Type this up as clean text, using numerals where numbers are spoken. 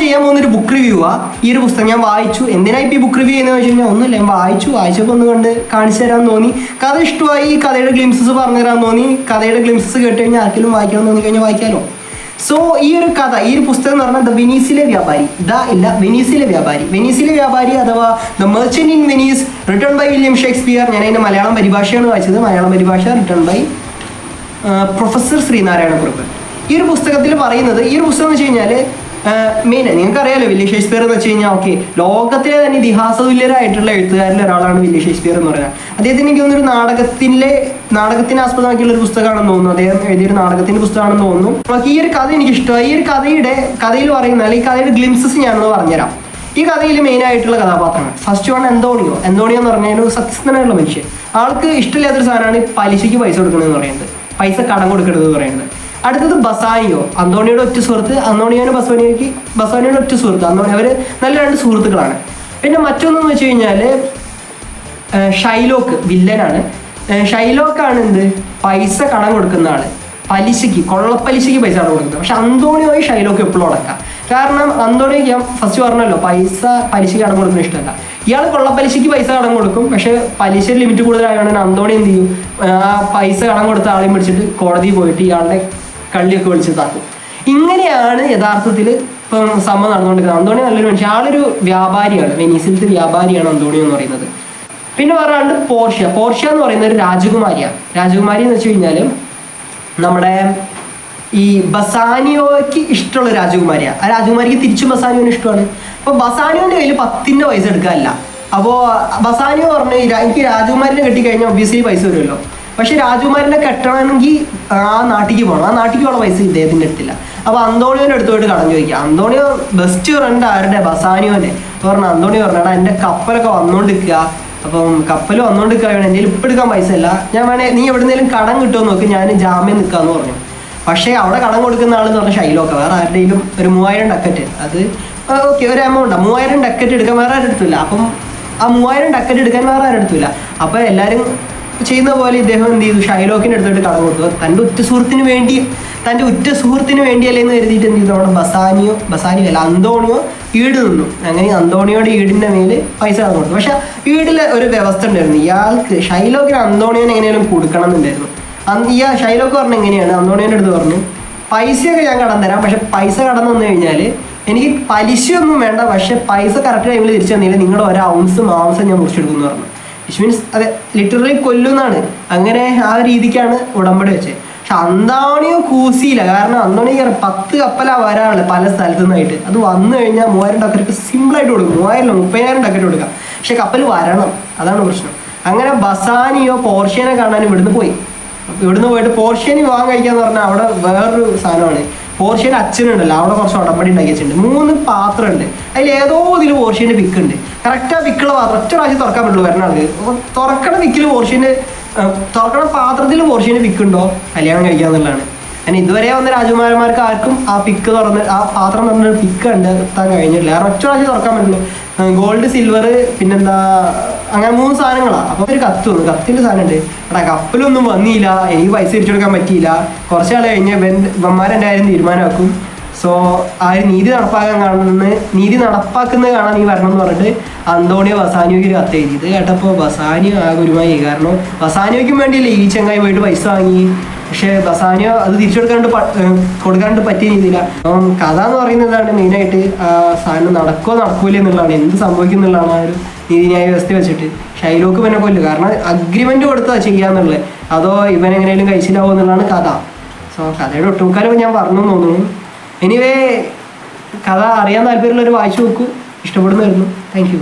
ചെയ്യാൻ പോകുന്നൊരു book review ഈ ഒരു പുസ്തകം ഞാൻ വായിച്ചു. എന്തിനാ ഇപ്പോൾ ഈ ബുക്ക് റിവ്യൂ ചെയ്യുന്നത് വെച്ച് കഴിഞ്ഞാൽ ഒന്നുമില്ല, ഞാൻ വായിച്ചപ്പോൾ ഒന്ന് കണ്ട് കാണിച്ചു തരാൻ തോന്നി. കഥ ഇഷ്ടമായി, കഥയുടെ ഗ്ലിംസസ് പറഞ്ഞു തരാൻ തോന്നി. കഥയുടെ ഗ്ലിംസസ് കേട്ട് കഴിഞ്ഞാൽ ആർക്കെങ്കിലും വായിക്കണം തോന്നി കഴിഞ്ഞാൽ വായിക്കാമല്ലോ. സോ ഈ ഒരു കഥ, ഈ ഒരു പുസ്തകം എന്ന് പറഞ്ഞാൽ വെനീസിലെ വ്യാപാരി അഥവാ the merchant in Venice, written by William Shakespeare. ഞാൻ അതിൻ്റെ മലയാളം പരിഭാഷയാണ് വായിച്ചത്. മലയാളം പരിഭാഷ written by professor Sreenarayana Kurup. ഈ ഒരു പുസ്തകത്തിൽ പറയുന്നത്, ഈ ഒരു പുസ്തകം എന്ന് വെച്ച് കഴിഞ്ഞാൽ മെയിൻ നിങ്ങൾക്കറിയാലോ വില്യം ഷേക്സ്പിയർ എന്ന് വെച്ച് കഴിഞ്ഞാൽ ഓക്കെ, ലോകത്തിലെ തന്നെ ഇതിഹാസതുല്യരായിട്ടുള്ള എഴുത്തുകാരിൽ ഒരാളാണ് വില്യം ഷേക്സ്പിയർ എന്ന് പറയുന്നത്. അദ്ദേഹത്തിന് എനിക്ക് തോന്നുന്നൊരു നാടകത്തിനെ ആസ്പദമാക്കിയുള്ള ഒരു പുസ്തകമാണെന്ന് തോന്നുന്നു. അദ്ദേഹം എഴുതിയൊരു നാടകത്തിന്റെ പുസ്തകമാണെന്ന് തോന്നുന്നു. നമുക്ക് ഈ ഒരു കഥ എനിക്ക് ഇഷ്ടമായി. ഈ ഒരു കഥയിൽ പറയുന്ന, അല്ലെങ്കിൽ ഈ കഥയുടെ ഗ്ലിംസസ് ഞാനൊന്ന് പറഞ്ഞുതരാം. ഈ കഥയിൽ മെയിൻ ആയിട്ടുള്ള കഥാപാത്രങ്ങൾ, ഫസ്റ്റ് വൺ അന്തോണിയോ എന്ന് പറഞ്ഞാൽ ഒരു സത്യസന്ധനായിട്ടുള്ള മനുഷ്യൻ. ആൾക്ക് ഇഷ്ടമില്ലാത്തൊരു സാധനമാണ് പലിശയ്ക്ക് പൈസ കൊടുക്കണമെന്ന് പറയുന്നത്, പൈസ കടം കൊടുക്കരുത് എന്ന് പറയുന്നത്. അടുത്തത് ബസാനിയോ, അന്തോണിയോയുടെ ഒറ്റ സുഹൃത്ത്. ബസാനിയോയുടെ ഒറ്റ സുഹൃത്ത്. അവർ നല്ല രണ്ട് സുഹൃത്തുക്കളാണ്. പിന്നെ മറ്റൊന്നെന്ന് വെച്ച് കഴിഞ്ഞാൽ ഷൈലോക്ക് വില്ലനാണ്. ഷൈലോക്കാണ് പൈസ കടം കൊടുക്കുന്ന ആള്, കൊള്ളപ്പലിശയ്ക്ക് പൈസ കടം കൊടുക്കുന്നത്. പക്ഷെ അന്തോണിയോയി ഷൈലോക്ക് എപ്പോഴും അടക്കാം. കാരണം അന്തോണിയോക്ക് ഞാൻ ഫസ്റ്റ് പറഞ്ഞല്ലോ പലിശയ്ക്ക് കടം കൊടുക്കുന്ന ഇഷ്ടമല്ല. ഇയാൾ കൊള്ളപ്പലിശയ്ക്ക് പൈസ കടം കൊടുക്കും, പക്ഷെ പലിശ ലിമിറ്റ് കൂടുതലായതുകൊണ്ട് അന്തോണി എന്ത് ചെയ്യും, ആ പൈസ കടം കൊടുത്ത ആളെയും പിടിച്ചിട്ട് കോടതിയിൽ പോയിട്ട് ഇയാളുടെ കള്ളിയൊക്കെ വിളിച്ചിട്ടാക്കും. ഇങ്ങനെയാണ് യഥാർത്ഥത്തിൽ ഇപ്പം സംഭവം നടന്നുകൊണ്ടിരിക്കുന്നത്. അന്തോണി നല്ലൊരു മനുഷ്യൻ, ആളൊരു വ്യാപാരിയാണ്, വെനീസിലത്തെ വ്യാപാരിയാണ് അന്തോണി എന്ന് പറയുന്നത്. പിന്നെ പറയാണ്ട് പോർഷ്യ എന്ന് പറയുന്ന ഒരു രാജകുമാരിയാണ്. രാജകുമാരി എന്ന് വെച്ച് കഴിഞ്ഞാൽ നമ്മുടെ ഈ ബസാനിയോയ്ക്ക് ഇഷ്ടമുള്ള രാജകുമാരിയാണ്. ആ രാജകുമാരിക്ക് തിരിച്ചും ബസാനിയോന് ഇഷ്ടമാണ്. അപ്പോൾ ബസാനിയോന്റെ കയ്യിൽ 10 പൈസ എടുക്കാനില്ല. അപ്പോൾ ബസാനിയോ പറഞ്ഞു എനിക്ക് രാജകുമാരിനെ കെട്ടിക്കഴിഞ്ഞാൽ ഒബ്വിയസ്ലി പൈസ വരുമല്ലോ, പക്ഷെ രാജകുമാരിനെ കെട്ടണമെങ്കിൽ ആ നാട്ടിലേക്ക് പോകണം. പൈസ ഇദ്ദേഹത്തിൻ്റെ അടുത്തില്ല. അപ്പോൾ അന്തോണിയോൻ്റെ അടുത്ത് പോയിട്ട് കടം ചോദിക്കുക. അന്തോണിയോ ബെസ്റ്റ് ഫ്രണ്ട് ആരുടെ, ബസാനിയോൻ്റെ. പറഞ്ഞു അന്തോണിയോ പറഞ്ഞാൽ എൻ്റെ കപ്പലൊക്കെ വന്നുകൊണ്ടിരിക്കുക, അപ്പം കപ്പൽ വന്നുകൊണ്ടിരിക്കുക, എൻ്റെ കയ്യിൽ ഇപ്പം എടുക്കാൻ പൈസ ഇല്ല, ഞാൻ നീ എവിടെന്നെങ്കിലും കടം കിട്ടുമോ നോക്ക്, ഞാൻ ജാമ്യം നിൽക്കാമെന്ന് പറഞ്ഞു. പക്ഷേ അവിടെ കടം കൊടുക്കുന്ന ആളെന്ന് പറഞ്ഞാൽ ഷൈലോക്ക. വേറെ ആരുടെയും ഒരു 3000 ഡക്കറ്റ്, അത് ഓക്കെ ഒരു എമൗണ്ടാണ്. 3000 ഡക്കറ്റ് എടുക്കാൻ വേറെ ആരും എടുത്തില്ല. അപ്പം ആ 3000 ഡക്കറ്റ് എടുക്കാൻ വേറെ ആരും എടുത്തില്ല. അപ്പോൾ എല്ലാവരും ചെയ്യുന്ന പോലെ ഇദ്ദേഹം എന്ത് ചെയ്തു, ഷൈലോക്കിൻ്റെ അടുത്തോട്ട് കടം കൊടുത്തു. തൻ്റെ ഉറ്റ സുഹൃത്തിന് വേണ്ടിയല്ലേ എന്ന് കരുതിയിട്ട് എന്ത് ചെയ്തു, നമ്മുടെ ബസാനിയോ അല്ല അന്തോണിയോ ഈട് നിന്നു. അങ്ങനെ അന്തോണിയോയുടെ ഈടിൻ്റെ മേൽ പൈസ കടം കൊടുത്തു. പക്ഷെ ഈടിൽ ഒരു വ്യവസ്ഥ ഉണ്ടായിരുന്നു, ഇയാൾക്ക് ഷൈലോക്കിന് അന്തോണിയോനെ എങ്ങനെയാലും കൊടുക്കണം എന്നുണ്ടായിരുന്നു. ഷൈലോക്ക് പറഞ്ഞ എങ്ങനെയാണ്, അന്തോണിയോൻ്റെ അടുത്ത് പറഞ്ഞു പൈസയൊക്കെ ഞാൻ കടം തരാം, പക്ഷെ പൈസ കടം തന്നു കഴിഞ്ഞാൽ എനിക്ക് പലിശയൊന്നും വേണ്ട, പക്ഷെ പൈസ കറക്റ്റ് ടൈമിൽ തിരിച്ചു തന്നില്ല നിങ്ങളുടെ 1 ഔൺസ് മാംസം ഞാൻ മുറിച്ചെടുക്കുമെന്ന് പറഞ്ഞു. വിച്ച് മീൻസ് അതെ ലിറ്ററലി കൊല്ലുന്നാണ്. അങ്ങനെ ആ രീതിക്കാണ് ഉടമ്പടി വെച്ചത്. പക്ഷെ അന്തോണിയോ കൂസിയില്ല. കാരണം അന്തോണിയോ 10 കപ്പലാണ് വരാനുള്ളത് പല സ്ഥലത്തു നിന്നായിട്ട്. അത് വന്നു കഴിഞ്ഞാൽ 3000 ഡക്കറ്റ് സിമ്പിളായിട്ട് കൊടുക്കും. 3000 ഡക്കറ്റ് കൊടുക്കാം, പക്ഷെ കപ്പൽ വരണം, അതാണ് പ്രശ്നം. അങ്ങനെ ബസാനിയോ പോർഷ്യനെ കാണാൻ ഇവിടുന്ന് പോയിട്ട് പോർഷ്യന് വിവാഹം കഴിക്കാന്ന് പറഞ്ഞാൽ അവിടെ വേറൊരു സാധനമാണ്. പോർഷ്യൻ്റെ അച്ഛനുണ്ടല്ലോ, അവിടെ കുറച്ച് ഉടമ്പടി ഉണ്ടാക്കി വെച്ചിട്ടുണ്ട്. 3 പാത്രമുണ്ട്, അതിൽ ഏതോ ഇതിൽ പോർഷ്യൻ്റെ പിക്ക് ഉണ്ട്. കറക്റ്റ് ആ പിക്കുള്ള പാത്രം ഒറ്റ പ്രാവശ്യം തുറക്കാൻ പറ്റുള്ളൂ വരണ ആൾക്ക്. തുറക്കണ പിക്കിൽ തുറക്കണ പാത്രത്തിൽ പോർഷ്യൻ്റെ പിക്കുണ്ടോ കല്യാണം കഴിക്കാന്നുള്ളതാണ്. കാരണം ഇതുവരെ വന്ന രാജകുമാരന്മാർക്ക് ആർക്കും ആ പാത്രം പറഞ്ഞൊരു പിക്ക് എത്താൻ കഴിഞ്ഞിട്ടില്ല. കാരണം ഒറ്റ പ്രാവശ്യം തുറക്കാൻ പറ്റുള്ളൂ. ഗോൾഡ്, സിൽവർ, പിന്നെന്താ അങ്ങനെ 3 സാധനങ്ങളാണ്. അപ്പോൾ ഒരു കത്തിൻ്റെ സാധനം ഉണ്ട്. എടാ കപ്പലൊന്നും വന്നില്ല, എനിക്ക് പൈസ തിരിച്ചു കൊടുക്കാൻ പറ്റിയില്ല. കുറച്ച് നാൾ കഴിഞ്ഞ് ഇവന്മാരെൻ്റെ കാര്യം തീരുമാനമാക്കും. സോ ആ ഒരു നീതി നടപ്പാക്കുന്നത് കാണാൻ നീ വരണം എന്ന് പറഞ്ഞിട്ട് അന്തോണിയോ ബസാനിയോയ്ക്ക് ഒരു കത്ത് എഴുതി. ഇത് കേട്ടപ്പോൾ ബസാനിയോ ആകെ ഒരുമായി. കാരണം ബസാനിയോയ്ക്കും വേണ്ടിയല്ലേ ഈ ചെങ്ങായി പോയിട്ട് പൈസ വാങ്ങി, പക്ഷെ ബസാനിയോ അത് തിരിച്ചു കൊടുക്കാണ്ട് പറ്റിയ രീതിയില്ല. അപ്പം കഥ എന്ന് പറയുന്നതാണ് മെയിനായിട്ട് സാധനം നടക്കൂല എന്നുള്ളതാണ്, എന്ത് സംഭവിക്കും എന്നുള്ളതാണ് ആ ഒരു നീതിന്യായ വ്യവസ്ഥ വെച്ചിട്ട്. ഷൈലോക്ക് പിന്നെ കൊല്ലും, കാരണം അഗ്രിമെന്റ് കൊടുത്താൽ ചെയ്യാന്നുള്ളത്, അതോ ഇവനെങ്ങനെയും കഴിച്ചില്ലാവോ എന്നുള്ളതാണ് കഥ. സോ കഥയുടെ ഒട്ടുമുക്കാലും ഞാൻ പറഞ്ഞു തോന്നുന്നു. എനിവേ കഥ അറിയാൻ താല്പര്യമുള്ളവർ വായിച്ചു നോക്കൂ, ഇഷ്ടപ്പെടുന്നതായിരുന്നു. Thank you.